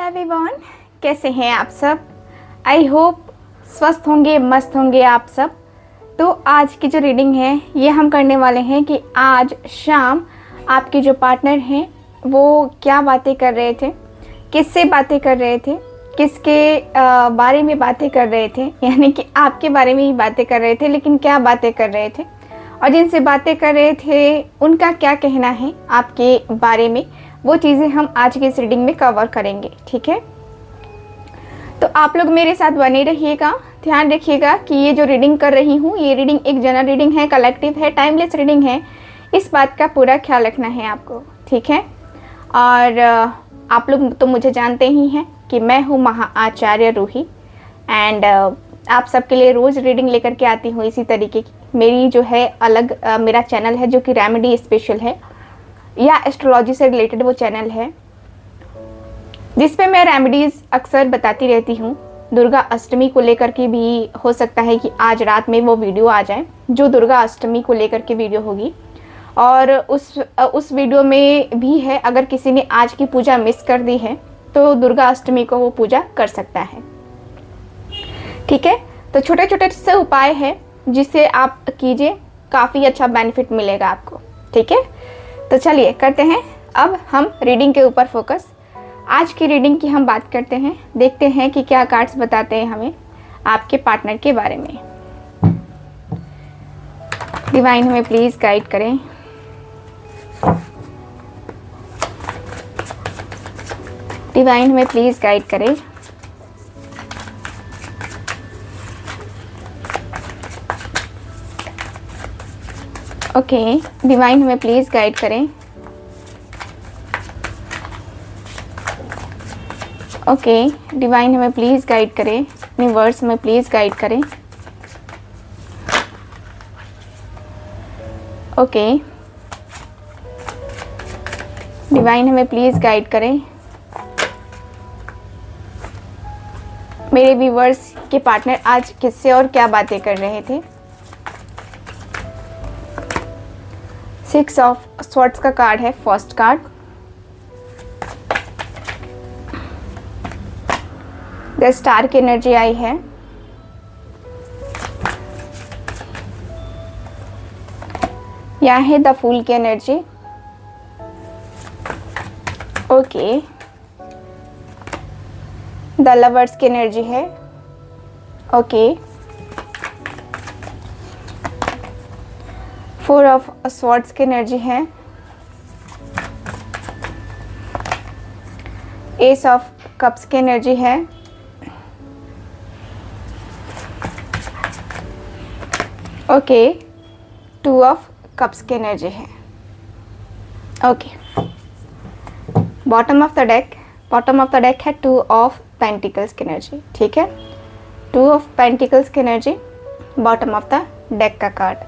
Everyone, कैसे हैं आप सब। आई होप स्वस्थ होंगे, मस्त होंगे आप सब। तो आज की जो रीडिंग है ये हम करने वाले हैं कि आज शाम आपके जो पार्टनर हैं वो क्या बातें कर रहे थे, किससे बातें कर रहे थे, किसके बारे में बातें कर रहे थे, यानी कि आपके बारे में ही बातें कर रहे थे, लेकिन क्या बातें कर रहे थे और जिनसे बातें कर रहे थे उनका क्या कहना है आपके बारे में, वो चीज़ें हम आज की इस रीडिंग में कवर करेंगे। ठीक है, तो आप लोग मेरे साथ बने रहिएगा। ध्यान रखिएगा कि ये जो रीडिंग कर रही हूँ ये रीडिंग एक जनरल रीडिंग है, कलेक्टिव है, टाइमलेस रीडिंग है। इस बात का पूरा ख्याल रखना है आपको, ठीक है। और आप लोग तो मुझे जानते ही हैं कि मैं हूँ महाआचार्य रूही एंड आप सबके लिए रोज़ रीडिंग लेकर के आती हूँ इसी तरीके की। मेरी जो है अलग मेरा चैनल है जो कि रेमेडी स्पेशल है या एस्ट्रोलॉजी से रिलेटेड वो चैनल है जिस पे मैं रेमेडीज़ अक्सर बताती रहती हूँ। दुर्गा अष्टमी को लेकर के भी हो सकता है कि आज रात में वो वीडियो आ जाए जो दुर्गा अष्टमी को लेकर के वीडियो होगी, और उस वीडियो में भी है अगर किसी ने आज की पूजा मिस कर दी है तो दुर्गा अष्टमी को वो पूजा कर सकता है। ठीक है, तो छोटे छोटे से उपाय है जिसे आप कीजिए, काफ़ी अच्छा बेनिफिट मिलेगा आपको। ठीक है, तो चलिए करते हैं अब हम रीडिंग के ऊपर फोकस। आज की रीडिंग की हम बात करते हैं, देखते हैं कि क्या कार्ड्स बताते हैं हमें आपके पार्टनर के बारे में। डिवाइन हमें प्लीज़ गाइड करें। डिवाइन हमें प्लीज़ गाइड करें। ओके, डिवाइन हमें प्लीज़ गाइड करें। ओके, डिवाइन हमें प्लीज़ गाइड करें। यूनिवर्स हमें प्लीज़ गाइड करें। ओके, डिवाइन हमें प्लीज़ गाइड करें। मेरे व्यूवर्स के पार्टनर आज किससे और क्या बातें कर रहे थे। 6 ऑफ स्वॉर्ड्स का कार्ड है फर्स्ट कार्ड। द स्टार की एनर्जी आई है। यहाँ है द फूल की एनर्जी। ओके, द लवर्स की एनर्जी है। ओके, 4 ऑफ स्वॉर्ड्स की एनर्जी है। एस ऑफ कप्स की एनर्जी है। ओके, 2 ऑफ कप्स की एनर्जी है। Okay, bottom of the deck है 2 ऑफ पेंटिकल्स की एनर्जी। ठीक है, 2 ऑफ पेंटिकल्स की energy bottom of the deck का कार्ड।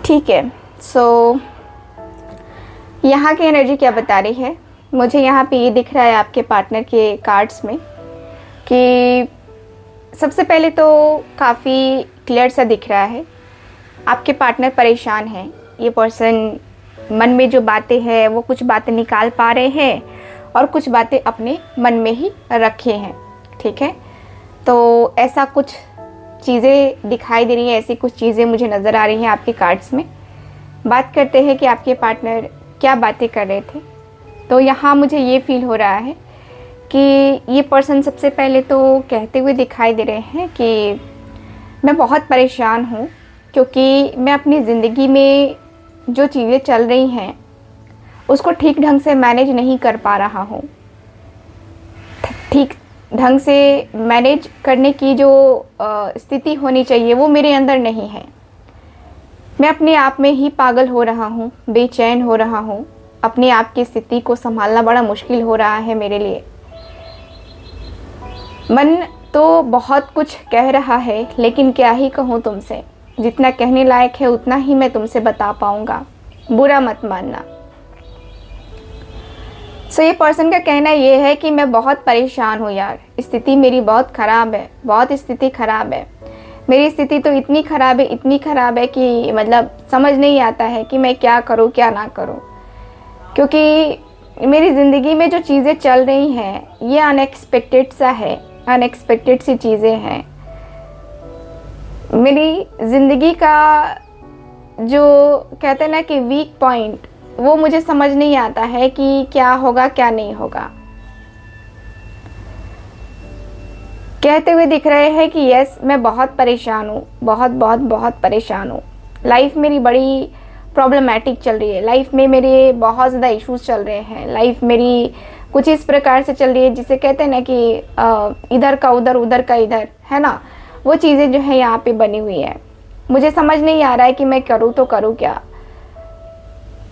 ठीक है, सो यहाँ की एनर्जी क्या बता रही है मुझे, यहाँ पे ये दिख रहा है आपके पार्टनर के कार्ड्स में कि सबसे पहले तो काफ़ी क्लियर सा दिख रहा है आपके पार्टनर परेशान हैं। ये पर्सन मन में जो बातें हैं वो कुछ बातें निकाल पा रहे हैं और कुछ बातें अपने मन में ही रखे हैं। ठीक है, तो ऐसा कुछ चीज़ें दिखाई दे रही हैं, ऐसी कुछ चीज़ें मुझे नज़र आ रही हैं आपके कार्ड्स में। बात करते हैं कि आपके पार्टनर क्या बातें कर रहे थे। तो यहाँ मुझे ये फील हो रहा है कि ये पर्सन सबसे पहले तो कहते हुए दिखाई दे रहे हैं कि मैं बहुत परेशान हूँ क्योंकि मैं अपनी ज़िंदगी में जो चीज़ें चल रही हैं उसको ठीक ढंग से मैनेज नहीं कर पा रहा हूँ। ठीक ढंग से मैनेज करने की जो स्थिति होनी चाहिए वो मेरे अंदर नहीं है। मैं अपने आप में ही पागल हो रहा हूँ, बेचैन हो रहा हूँ। अपने आप की स्थिति को संभालना बड़ा मुश्किल हो रहा है मेरे लिए। मन तो बहुत कुछ कह रहा है लेकिन क्या ही कहूँ तुमसे, जितना कहने लायक है उतना ही मैं तुमसे बता पाऊँगा, बुरा मत मानना। सो ये पर्सन का कहना ये है कि मैं बहुत परेशान हूँ यार, स्थिति मेरी बहुत ख़राब है, बहुत स्थिति ख़राब है। मेरी स्थिति तो इतनी ख़राब है कि मतलब समझ नहीं आता है कि मैं क्या करूँ क्या ना करूँ, क्योंकि मेरी ज़िंदगी में जो चीज़ें चल रही हैं ये अनएक्सपेक्टेड सा है, अनएक्सपेक्टेड सी चीज़ें हैं। मेरी ज़िंदगी का जो कहते हैं ना कि वीक पॉइंट, वो मुझे समझ नहीं आता है कि क्या होगा क्या नहीं होगा। कहते हुए दिख रहे हैं कि यस मैं बहुत परेशान हूँ, बहुत बहुत बहुत परेशान हूँ। लाइफ मेरी बड़ी प्रॉब्लमैटिक चल रही है, लाइफ में मेरे बहुत ज़्यादा इश्यूज चल रहे हैं। लाइफ मेरी कुछ इस प्रकार से चल रही है जिसे कहते हैं ना कि इधर का उधर, उधर का इधर, है ना, वो चीज़ें जो है यहाँ पे बनी हुई है। मुझे समझ नहीं आ रहा है कि मैं करूँ तो करूँ क्या।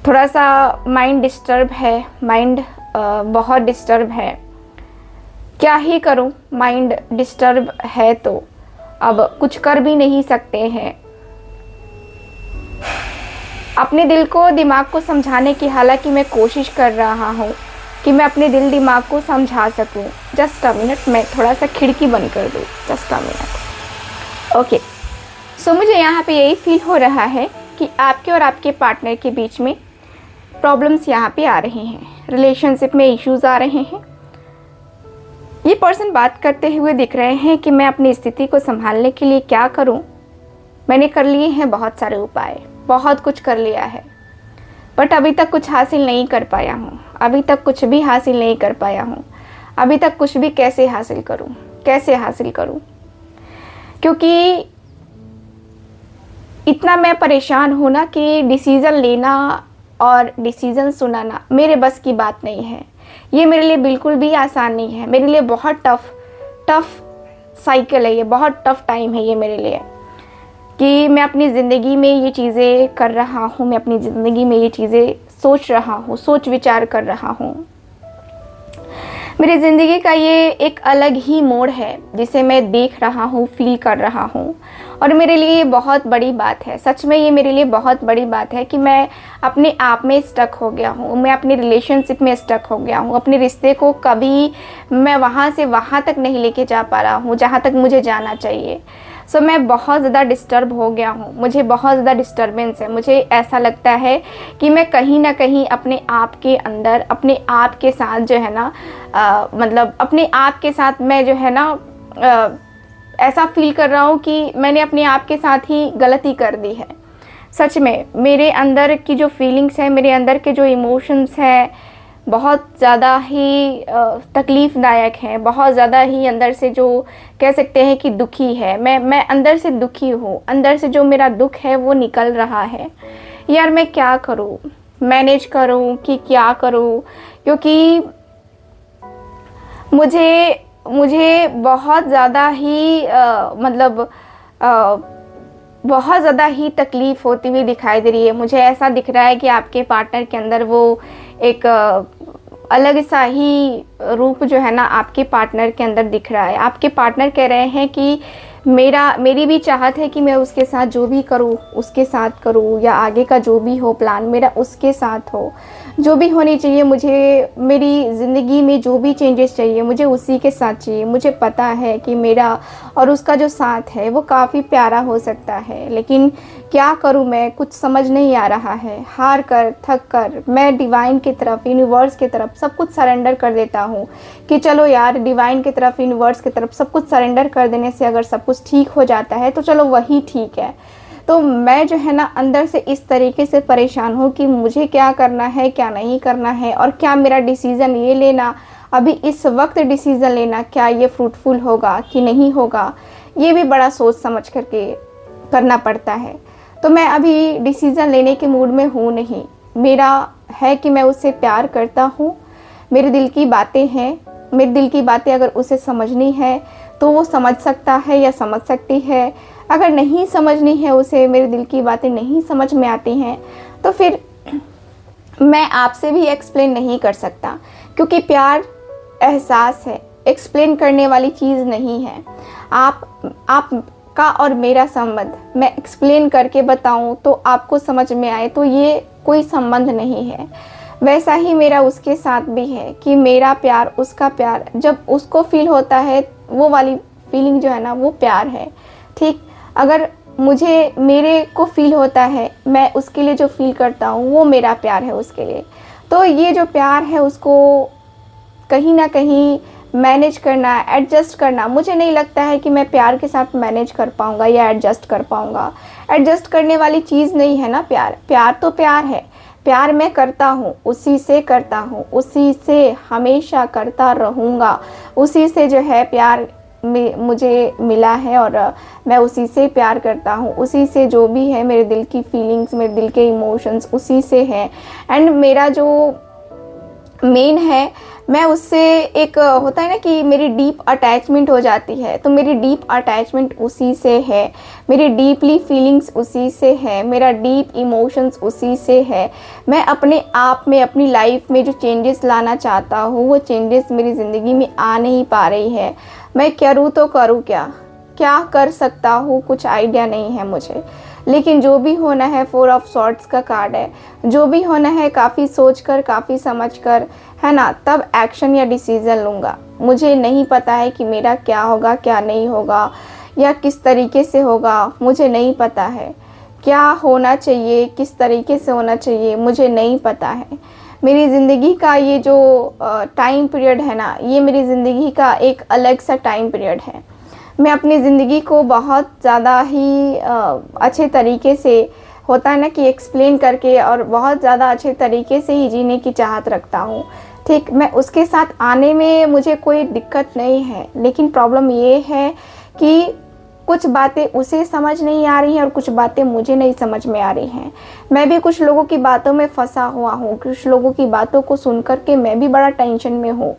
थोड़ा सा माइंड डिस्टर्ब है, माइंड बहुत डिस्टर्ब है। क्या ही करूं, माइंड डिस्टर्ब है तो अब कुछ कर भी नहीं सकते हैं। अपने दिल को दिमाग को समझाने की हालांकि मैं कोशिश कर रहा हूं कि मैं अपने दिल दिमाग को समझा सकूं। जस्ट अ मिनट, मैं थोड़ा सा खिड़की बंद कर दूं। Just a minute. ओके, सो मुझे यहाँ पे यही फील हो रहा है कि आपके और आपके पार्टनर के बीच में प्रॉब्लम्स यहाँ पे आ रहे हैं, रिलेशनशिप में इश्यूज आ रहे हैं। ये पर्सन बात करते हुए दिख रहे हैं कि मैं अपनी स्थिति को संभालने के लिए क्या करूं। मैंने कर लिए हैं बहुत सारे उपाय, बहुत कुछ कर लिया है, बट अभी तक कुछ हासिल नहीं कर पाया हूं। अभी तक कुछ भी हासिल नहीं कर पाया हूं। अभी तक कुछ भी कैसे हासिल करूं, कैसे हासिल करूं, क्योंकि इतना मैं परेशान हूं ना कि डिसीज़न लेना और डिसीज़न सुनाना मेरे बस की बात नहीं है। ये मेरे लिए बिल्कुल भी आसान नहीं है। मेरे लिए बहुत टफ साइकिल है ये, बहुत टफ टाइम है ये मेरे लिए, कि मैं अपनी ज़िंदगी में ये चीज़ें कर रहा हूँ, मैं अपनी ज़िंदगी में ये चीज़ें सोच रहा हूँ, सोच विचार कर रहा हूँ। मेरी ज़िंदगी का ये एक अलग ही मोड़ है जिसे मैं देख रहा हूँ, फील कर रहा हूँ, और मेरे लिए ये बहुत बड़ी बात है। सच में ये मेरे लिए बहुत बड़ी बात है कि मैं अपने आप में स्टक हो गया हूँ, मैं अपनी रिलेशनशिप में स्टक हो गया हूँ। अपने रिश्ते को कभी मैं वहाँ से वहाँ तक नहीं लेके जा पा रहा हूँ जहाँ तक मुझे जाना चाहिए। सो मैं बहुत ज़्यादा डिस्टर्ब हो गया हूँ, मुझे बहुत ज़्यादा डिस्टर्बेंस है। मुझे ऐसा लगता है कि मैं कहीं ना कहीं अपने आप के अंदर, अपने आप के साथ जो है ना मतलब अपने आप के साथ मैं जो है ना ऐसा फील कर रहा हूँ कि मैंने अपने आप के साथ ही गलती कर दी है। सच में मेरे अंदर की जो फीलिंग्स है, मेरे अंदर के जो इमोशंस हैं, बहुत ज़्यादा ही तकलीफ़दायक है, बहुत ज़्यादा ही अंदर से जो कह सकते हैं कि दुखी है। मैं अंदर से दुखी हूँ, अंदर से जो मेरा दुख है वो निकल रहा है। यार मैं क्या करूँ, मैनेज करूँ कि क्या करूँ, क्योंकि मुझे बहुत ज़्यादा ही बहुत ज़्यादा ही तकलीफ़ होती हुई दिखाई दे रही है। मुझे ऐसा दिख रहा है कि आपके पार्टनर के अंदर वो एक अलग सा ही रूप जो है ना आपके पार्टनर के अंदर दिख रहा है। आपके पार्टनर कह रहे हैं कि मेरी भी चाहत है कि मैं उसके साथ जो भी करूँ उसके साथ करूँ, या आगे का जो भी हो प्लान मेरा उसके साथ हो। जो भी होनी चाहिए, मुझे मेरी ज़िंदगी में जो भी चेंजेस चाहिए मुझे उसी के साथ चाहिए। मुझे पता है कि मेरा और उसका जो साथ है वो काफ़ी प्यारा हो सकता है, लेकिन क्या करूँ मैं, कुछ समझ नहीं आ रहा है। हार कर थक कर मैं डिवाइन की तरफ, यूनिवर्स की तरफ सब कुछ सरेंडर कर देता हूँ कि चलो यार, डिवाइन की तरफ, यूनिवर्स की तरफ सब कुछ सरेंडर कर देने से अगर सब कुछ ठीक हो जाता है तो चलो वही ठीक है। तो मैं जो है ना अंदर से इस तरीके से परेशान हूँ कि मुझे क्या करना है, क्या नहीं करना है, और क्या मेरा डिसीज़न ये लेना, अभी इस वक्त डिसीज़न लेना, क्या ये फ्रूटफुल होगा कि नहीं होगा, ये भी बड़ा सोच समझ करके करना पड़ता है। तो मैं अभी डिसीज़न लेने के मूड में हूँ नहीं। मेरा है कि मैं उससे प्यार करता हूँ, मेरे दिल की बातें हैं, मेरे दिल की बातें अगर उसे समझनी है तो वो समझ सकता है या समझ सकती है। अगर नहीं समझनी है उसे, मेरे दिल की बातें नहीं समझ में आती हैं, तो फिर मैं आपसे भी एक्सप्लेन नहीं कर सकता, क्योंकि प्यार एहसास है, एक्सप्लेन करने वाली चीज़ नहीं है। आपका और मेरा संबंध मैं एक्सप्लेन करके बताऊं तो आपको समझ में आए, तो ये कोई संबंध नहीं है। वैसा ही मेरा उसके साथ भी है कि मेरा प्यार, उसका प्यार जब उसको फील होता है, वो वाली फीलिंग जो है ना वो प्यार है। ठीक, अगर मेरे को फील होता है, मैं उसके लिए जो फील करता हूँ वो मेरा प्यार है उसके लिए। तो ये जो प्यार है उसको कहीं ना कहीं मैनेज करना, एडजस्ट करना, मुझे नहीं लगता है कि मैं प्यार के साथ मैनेज कर पाऊँगा या एडजस्ट कर पाऊँगा। एडजस्ट करने वाली चीज़ नहीं है ना प्यार। प्यार तो प्यार है, प्यार मैं करता हूँ, उसी से करता हूँ, उसी से हमेशा करता रहूँगा, उसी से जो है प्यार मुझे मिला है और मैं उसी से प्यार करता हूँ, उसी से जो भी है मेरे दिल की फीलिंग्स, मेरे दिल के इमोशंस उसी से है। एंड मेरा जो मेन है, मैं उससे एक होता है ना कि मेरी डीप अटैचमेंट हो जाती है, तो मेरी डीप अटैचमेंट उसी से है, मेरी डीपली फीलिंग्स उसी से है, मेरा डीप इमोशंस उसी से है। मैं अपने आप में, अपनी लाइफ में जो चेंजेस लाना चाहता हूँ वो चेंजेस मेरी ज़िंदगी में आ नहीं पा रही है। मैं करूँ तो करूँ क्या कर सकता हूँ, कुछ आइडिया नहीं है मुझे। लेकिन जो भी होना है, 4 ऑफ सॉर्ड्स का कार्ड है, जो भी होना है काफ़ी सोच कर, काफ़ी समझ कर, है ना, तब एक्शन या डिसीज़न लूँगा। मुझे नहीं पता है कि मेरा क्या होगा, क्या नहीं होगा, या किस तरीके से होगा, मुझे नहीं पता है। क्या होना चाहिए, किस तरीके से होना चाहिए, मुझे नहीं पता है। मेरी ज़िंदगी का ये जो टाइम पीरियड है ना, ये मेरी ज़िंदगी का एक अलग सा टाइम पीरियड है। मैं अपनी ज़िंदगी को बहुत ज़्यादा ही अच्छे तरीके से, होता है ना कि एक्सप्लेन करके, और बहुत ज़्यादा अच्छे तरीके से ही जीने की चाहत रखता हूँ। ठीक, मैं उसके साथ आने में मुझे कोई दिक्कत नहीं है, लेकिन प्रॉब्लम ये है कि कुछ बातें उसे समझ नहीं आ रही हैं और कुछ बातें मुझे नहीं समझ में आ रही हैं। मैं भी कुछ लोगों की बातों में फंसा हुआ हूँ, कुछ लोगों की बातों को सुन कर के मैं भी बड़ा टेंशन में हूँ।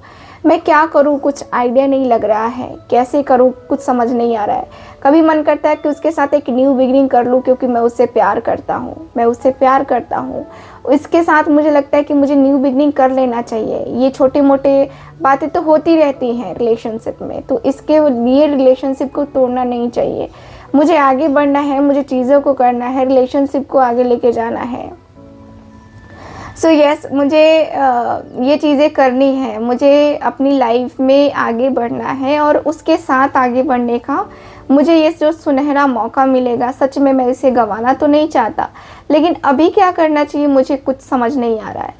मैं क्या करूँ, कुछ आइडिया नहीं लग रहा है, कैसे करूँ कुछ समझ नहीं आ रहा है। कभी मन करता है कि उसके साथ एक न्यू बिगिनिंग कर लूँ, क्योंकि मैं उससे प्यार करता हूँ, मैं उससे प्यार करता हूँ। इसके साथ मुझे लगता है कि मुझे न्यू बिगिनिंग कर लेना चाहिए। ये छोटे मोटे बातें तो होती रहती हैं रिलेशनशिप में, तो इसके लिए रिलेशनशिप को तोड़ना नहीं चाहिए। मुझे आगे बढ़ना है, मुझे चीज़ों को करना है, रिलेशनशिप को आगे लेके जाना है। सो यस, मुझे ये चीज़ें करनी है, मुझे अपनी लाइफ में आगे बढ़ना है, और उसके साथ आगे बढ़ने का मुझे ये जो सुनहरा मौका मिलेगा, सच में मैं इसे गंवाना तो नहीं चाहता। लेकिन अभी क्या करना चाहिए मुझे कुछ समझ नहीं आ रहा है।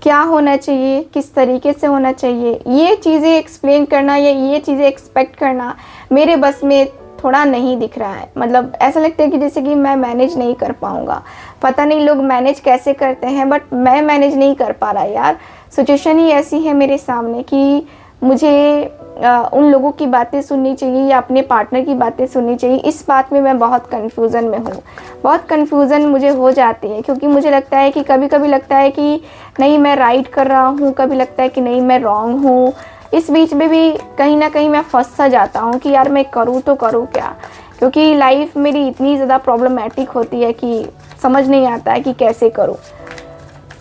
क्या होना चाहिए, किस तरीके से होना चाहिए, ये चीज़ें एक्सप्लेन करना या ये चीज़ें एक्सपेक्ट करना मेरे बस में थोड़ा नहीं दिख रहा है। मतलब ऐसा लगता है कि जैसे कि मैं मैनेज नहीं कर पाऊँगा। पता नहीं लोग मैनेज कैसे करते हैं, बट मैं मैनेज नहीं कर पा रहा यार। सिचुएशन ही ऐसी है मेरे सामने कि मुझे उन लोगों की बातें सुननी चाहिए या अपने पार्टनर की बातें सुननी चाहिए। इस बात में मैं बहुत कन्फ्यूज़न में हूँ, बहुत कन्फ्यूज़न मुझे हो जाती है, क्योंकि मुझे लगता है कि कभी कभी लगता है कि नहीं मैं राइट कर रहा हूँ, कभी लगता है कि नहीं मैं रॉन्ग हूँ। इस बीच में भी कहीं ना कहीं मैं फंस सा जाता हूँ कि यार मैं करूँ तो करूँ क्या, क्योंकि लाइफ मेरी इतनी ज़्यादा प्रॉब्लमेटिक होती है कि समझ नहीं आता है कि कैसे करूँ।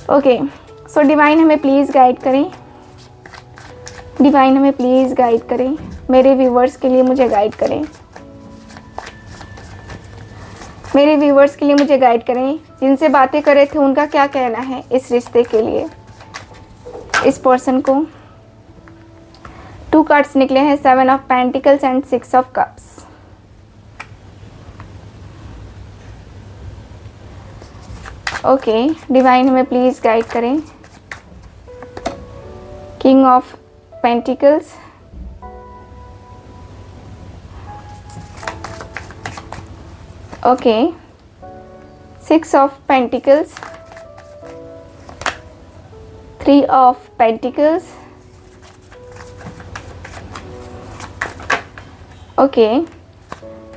ओके, सो डिवाइन हमें प्लीज़ गाइड करें, डिवाइन हमें प्लीज़ गाइड करें, मेरे व्यूवर्स के लिए मुझे गाइड करें, मेरे व्यूवर्स के लिए मुझे गाइड करें। जिनसे बातें कर रहे थे उनका क्या कहना है इस रिश्ते के लिए, इस पर्सन को। 2 कार्ड्स निकले हैं, 7 of pentacles and 6 of cups. Okay, divine हमें प्लीज़ गाइड करें। King of pentacles, okay, 6 of pentacles, 3 of pentacles, okay,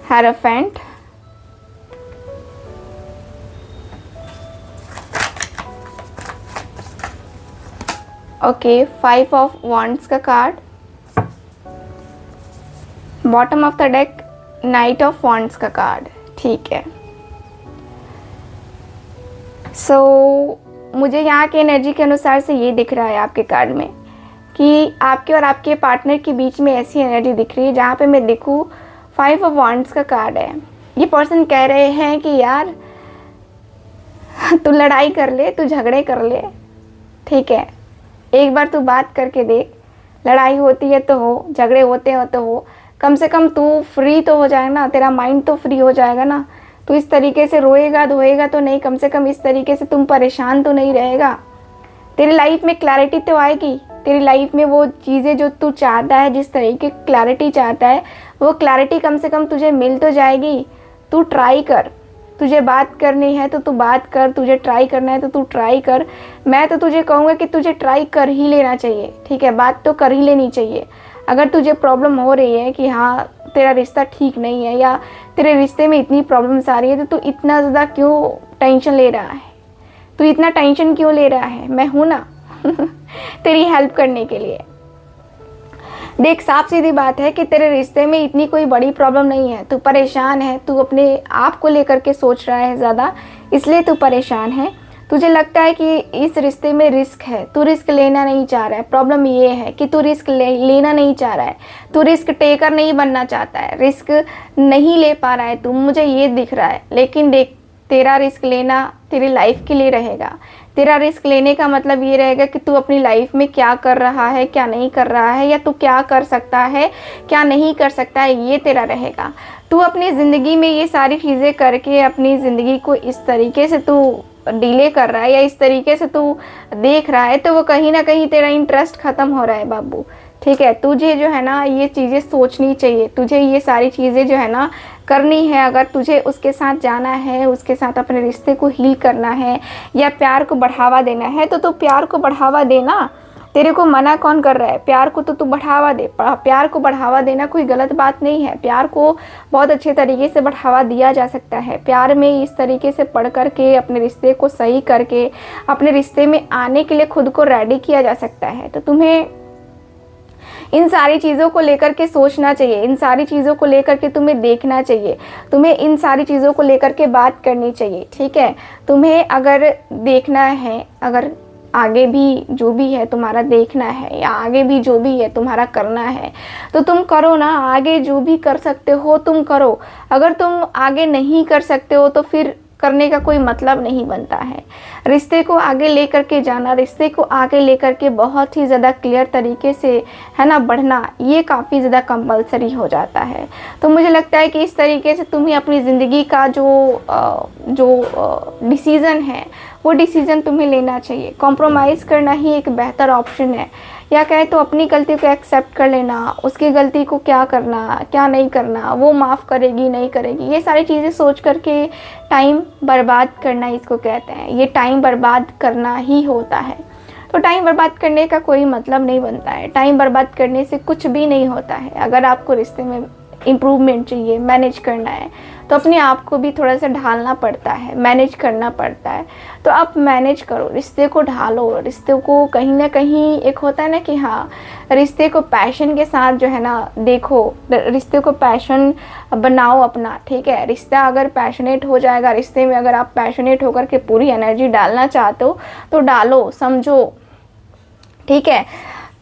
hierophant, okay, 5 of wands का card, bottom of the deck knight of wands का card. ठीक है, सो मुझे यहाँ के energy के अनुसार से ये दिख रहा है आपके कार्ड में कि आपके और आपके पार्टनर के बीच में ऐसी एनर्जी दिख रही है जहाँ पे मैं देखूँ 5 ऑफ वॉन्ड्स का कार्ड है। ये पर्सन कह रहे हैं कि यार तू लड़ाई कर ले, तू झगड़े कर ले, ठीक है, एक बार तू बात करके देख, लड़ाई होती है तो हो, झगड़े होते हो तो हो, कम से कम तू फ्री तो हो जाएगा ना, तेरा माइंड तो फ्री हो जाएगा ना। तो इस तरीके से रोएगा धोएगा तो नहीं, कम से कम इस तरीके से तुम परेशान तो नहीं रहेगा। तेरी लाइफ में क्लैरिटी तो आएगी, तेरी लाइफ में वो चीज़ें जो तू चाहता है, जिस तरीके की क्लैरिटी चाहता है, वो क्लैरिटी कम से कम तुझे मिल तो जाएगी। तू ट्राई कर, तुझे बात करनी है तो तू बात कर, तुझे ट्राई करना है तो तू ट्राई कर। मैं तो तुझे कहूँगा कि तुझे ट्राई कर ही लेना चाहिए, ठीक है, बात तो कर ही लेनी चाहिए। अगर तुझे प्रॉब्लम हो रही है कि हाँ तेरा रिश्ता ठीक नहीं है या तेरे रिश्ते में इतनी प्रॉब्लम्स आ रही है, तो तू इतना ज़्यादा क्यों टेंशन ले रहा है? तू इतना टेंशन क्यों ले रहा है? मैं हूँ ना तेरी हेल्प करने के लिए। देख, साफ सीधी बात है कि तेरे रिश्ते में इतनी कोई बड़ी प्रॉब्लम नहीं है। तू परेशान है, तू अपने आप को लेकर के सोच रहा है ज़्यादा, इसलिए तू परेशान है। तुझे लगता है कि इस रिश्ते में रिस्क है, तू रिस्क लेना नहीं चाह रहा है। प्रॉब्लम ये है कि तू रिस्क लेना नहीं चाह रहा है, तू रिस्क टेकर नहीं बनना चाहता है, रिस्क नहीं ले पा रहा है तू, मुझे ये दिख रहा है। लेकिन देख, तेरा रिस्क लेना तेरी लाइफ के लिए रहेगा। तेरा रिस्क लेने का मतलब ये रहेगा कि तू अपनी लाइफ में क्या कर रहा है, क्या नहीं कर रहा है, या तू क्या कर सकता है, क्या नहीं कर सकता है, ये तेरा रहेगा। तू अपनी ज़िंदगी में ये सारी चीज़ें करके अपनी ज़िंदगी को इस तरीके से तू डिले कर रहा है या इस तरीके से तू देख रहा है, तो वो कहीं ना कहीं तेरा इंटरेस्ट ख़त्म हो रहा है बाबू, ठीक है। तुझे जो है ना ये चीज़ें सोचनी चाहिए, तुझे ये सारी चीज़ें जो है ना करनी है। अगर तुझे उसके साथ जाना है, उसके साथ अपने रिश्ते को हील करना है या प्यार को बढ़ावा देना है, तो तू प्यार को बढ़ावा देना। तेरे को मना कौन कर रहा है? प्यार को तो तू बढ़ावा दे। प्यार को बढ़ावा देना कोई गलत बात नहीं है। प्यार को बहुत अच्छे तरीके से बढ़ावा दिया जा सकता है। प्यार में इस तरीके से पढ़ करके अपने रिश्ते को सही करके अपने रिश्ते में आने के लिए खुद को रेडी किया जा सकता है। तो तुम्हें इन सारी चीज़ों को लेकर के सोचना चाहिए, इन सारी चीज़ों को लेकर के तुम्हें देखना चाहिए, तुम्हें इन सारी चीज़ों को लेकर के बात करनी चाहिए, ठीक है। तुम्हें अगर देखना है, अगर आगे भी जो भी है तुम्हारा देखना है या आगे भी जो भी है तुम्हारा करना है, तो तुम करो ना। आगे जो भी कर सकते हो तुम करो। अगर तुम आगे नहीं कर सकते हो तो फिर करने का कोई मतलब नहीं बनता है। रिश्ते को आगे लेकर के जाना, रिश्ते को आगे लेकर के बहुत ही ज़्यादा क्लियर तरीके से है ना बढ़ना, ये काफ़ी ज़्यादा कंपलसरी हो जाता है। तो मुझे लगता है कि इस तरीके से तुम्हें अपनी ज़िंदगी का जो डिसीज़न है वो डिसीज़न तुम्हें लेना चाहिए। कॉम्प्रोमाइज़ करना ही एक बेहतर ऑप्शन है, या कहे तो अपनी गलती को एक्सेप्ट कर लेना, उसकी गलती को क्या करना क्या नहीं करना, वो माफ़ करेगी नहीं करेगी, ये सारी चीज़ें सोच करके टाइम बर्बाद करना इसको कहते हैं। ये टाइम बर्बाद करना ही होता है। तो टाइम बर्बाद करने का कोई मतलब नहीं बनता है। टाइम बर्बाद करने से कुछ भी नहीं होता है। अगर आपको रिश्ते में इम्प्रूवमेंट चाहिए, मैनेज करना है, तो अपने आप को भी थोड़ा सा ढालना पड़ता है, मैनेज करना पड़ता है। तो आप मैनेज करो, रिश्ते को ढालो, रिश्ते को कहीं ना कहीं एक होता है ना कि हाँ रिश्ते को पैशन के साथ जो है ना देखो, रिश्ते को पैशन बनाओ अपना, ठीक है। रिश्ता अगर पैशनेट हो जाएगा, रिश्ते में अगर आप पैशनेट होकर के पूरी एनर्जी डालना चाहते हो तो डालो, समझो, ठीक है।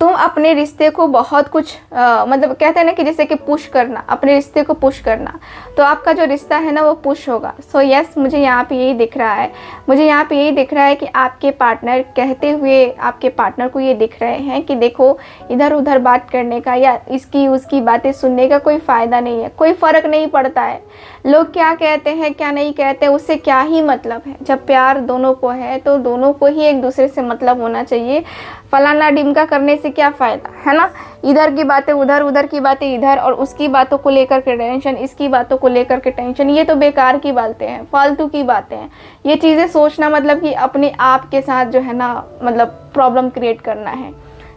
तुम अपने रिश्ते को बहुत कुछ मतलब कहते हैं ना कि जैसे कि पुश करना, अपने रिश्ते को पुश करना, तो आपका जो रिश्ता है ना वो पुश होगा। सो यस, मुझे यहाँ पे यही दिख रहा है, मुझे यहाँ पे यही दिख रहा है कि आपके पार्टनर कहते हुए आपके पार्टनर को ये दिख रहे हैं कि देखो इधर उधर बात करने का या इसकी उसकी बातें सुनने का कोई फ़ायदा नहीं है, कोई फ़र्क नहीं पड़ता है। लोग क्या कहते हैं क्या नहीं कहते उससे क्या ही मतलब है। जब प्यार दोनों को है तो दोनों को ही एक दूसरे से मतलब होना चाहिए। फलाना डिमका करने से क्या फ़ायदा है ना, इधर की बातें उधर, उधर की बातें इधर, और उसकी बातों को लेकर के टेंशन, इसकी बातों को लेकर के टेंशन, ये तो बेकार की बातें हैं, फालतू की बातें हैं। ये चीज़ें सोचना मतलब कि अपने आप के साथ जो है ना मतलब प्रॉब्लम क्रिएट करना है,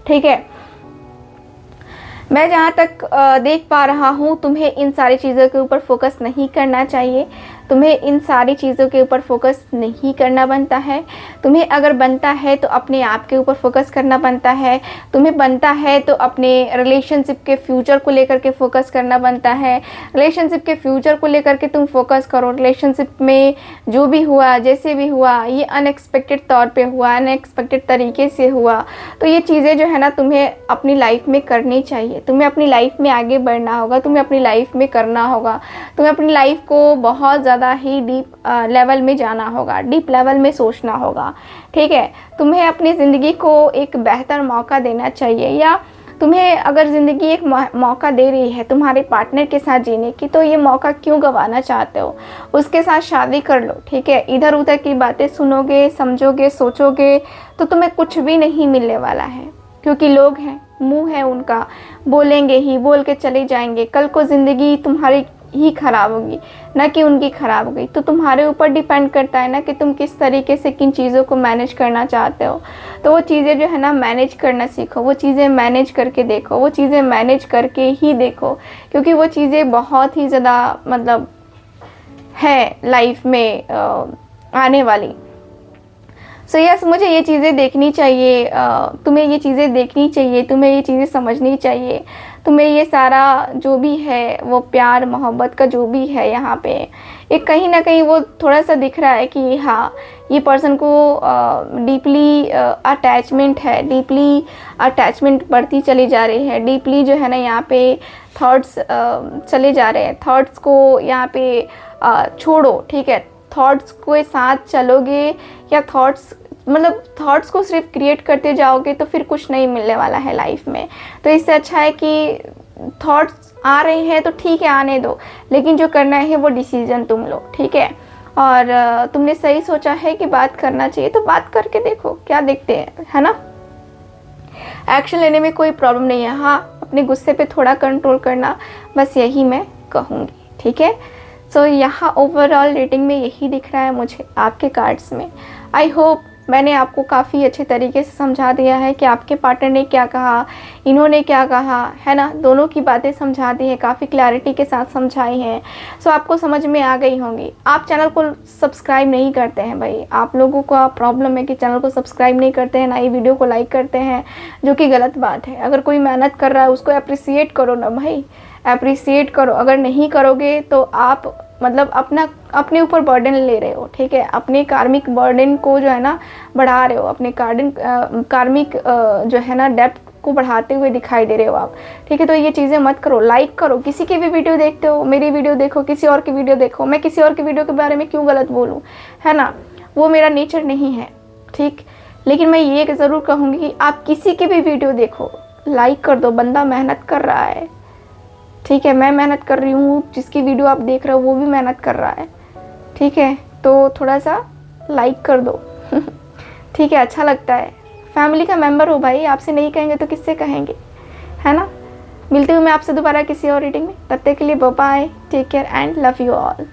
ठीक है। मैं जहाँ तक देख पा रहा हूँ तुम्हें इन सारी चीज़ों के ऊपर फोकस नहीं करना चाहिए, तुम्हें इन सारी चीज़ों के ऊपर फोकस नहीं करना बनता है। तुम्हें अगर बनता है तो अपने आप के ऊपर फोकस करना बनता है। तुम्हें बनता है तो अपने रिलेशनशिप के फ्यूचर को लेकर के फोकस करना बनता है। रिलेशनशिप के फ्यूचर को लेकर के तुम फोकस करो। रिलेशनशिप में जो भी हुआ, जैसे भी हुआ, ये अनएक्सपेक्टेड तौर पे हुआ, अनएक्सपेक्टेड तरीके से हुआ, तो ये चीज़ें जो है ना तुम्हें अपनी लाइफ में करनी चाहिए। तुम्हें अपनी लाइफ में आगे बढ़ना होगा, तुम्हें अपनी लाइफ में करना होगा, तुम्हें अपनी लाइफ को बहुत ज़्यादा ही डीप लेवल में जाना होगा, डीप लेवल में सोचना होगा, ठीक है। तुम्हें अपनी ज़िंदगी को एक बेहतर मौका देना चाहिए, या तुम्हें अगर ज़िंदगी एक मौका दे रही है तुम्हारे पार्टनर के साथ जीने की, तो ये मौका क्यों गंवाना चाहते हो? उसके साथ शादी कर लो, ठीक है। इधर उधर की बातें सुनोगे, समझोगे, सोचोगे तो तुम्हें कुछ भी नहीं मिलने वाला है, क्योंकि लोग हैं, मुंह है उनका, बोलेंगे ही, बोल के चले जाएंगे। कल को ज़िंदगी तुम्हारी ही ख़राब होगी, ना कि उनकी ख़राब हो गई। तो तुम्हारे ऊपर डिपेंड करता है ना कि तुम किस तरीके से किन चीज़ों को मैनेज करना चाहते हो। तो वो चीज़ें जो है ना मैनेज करना सीखो, वो चीज़ें मैनेज करके देखो, वो चीज़ें मैनेज करके ही देखो, क्योंकि वो चीज़ें बहुत ही ज़्यादा मतलब है लाइफ में आने वाली। सो यस, मुझे ये चीज़ें देखनी चाहिए, तुम्हें ये चीज़ें देखनी चाहिए, तुम्हें ये चीज़ें समझनी चाहिए। तुम्हें ये सारा जो भी है वो प्यार मोहब्बत का जो भी है यहाँ पे, एक कहीं ना कहीं वो थोड़ा सा दिख रहा है कि हाँ, ये पर्सन को डीपली अटैचमेंट है, डीपली अटैचमेंट बढ़ती चली जा रही है। डीपली जो है ना यहाँ पे थॉट्स चले जा रहे हैं। थॉट्स को यहाँ पे छोड़ो, ठीक है। थॉट्स के साथ चलोगे या थॉट्स को सिर्फ क्रिएट करते जाओगे तो फिर कुछ नहीं मिलने वाला है लाइफ में। तो इससे अच्छा है कि थॉट्स आ रहे हैं तो ठीक है, आने दो, लेकिन जो करना है वो डिसीजन तुम लो, ठीक है। और तुमने सही सोचा है कि बात करना चाहिए तो बात करके देखो, क्या देखते हैं, है ना। एक्शन लेने में कोई प्रॉब्लम नहीं है। हाँ, अपने गुस्से पे थोड़ा कंट्रोल करना, बस यही मैं कहूँगी, ठीक है। सो यहाँ ओवरऑल रेटिंग में यही दिख रहा है मुझे आपके कार्ड्स में। आई होप मैंने आपको काफ़ी अच्छे तरीके से समझा दिया है कि आपके पार्टनर ने क्या कहा, इन्होंने क्या कहा, है ना। दोनों की बातें समझा दी है, काफ़ी क्लैरिटी के साथ समझाई हैं। सो आपको समझ में आ गई होंगी। आप चैनल को सब्सक्राइब नहीं करते हैं भाई, आप लोगों का प्रॉब्लम है कि चैनल को सब्सक्राइब नहीं करते हैं, ना ही वीडियो को लाइक करते हैं, जो कि गलत बात है। अगर कोई मेहनत कर रहा है उसको अप्रिसिएट करो ना भाई, अप्रिसिएट करो। अगर नहीं करोगे तो आप मतलब अपने ऊपर बर्डन ले रहे हो, ठीक है। अपने कार्मिक बर्डन को जो है ना बढ़ा रहे हो, अपने कार्मिक जो है ना डेप्थ को बढ़ाते हुए दिखाई दे रहे हो आप, ठीक है। तो ये चीज़ें मत करो। लाइक करो, किसी की भी वीडियो देखते हो, मेरी वीडियो देखो, किसी और की वीडियो देखो। मैं किसी और की वीडियो के बारे में क्यों गलत बोलूँ, है ना, वो मेरा नेचर नहीं है, ठीक। लेकिन मैं ये ज़रूर कहूँगी कि आप किसी की भी वीडियो देखो, लाइक कर दो। बंदा मेहनत कर रहा है, ठीक है। मैं मेहनत कर रही हूँ, जिसकी वीडियो आप देख रहे हो वो भी मेहनत कर रहा है, ठीक है। तो थोड़ा सा लाइक कर दो ठीक है, अच्छा लगता है। फैमिली का मेंबर हो भाई, आपसे नहीं कहेंगे तो किससे कहेंगे, है ना। मिलती हूँ मैं आपसे दोबारा किसी और रीडिंग में। तब तक के लिए bye bye, take care and love you all.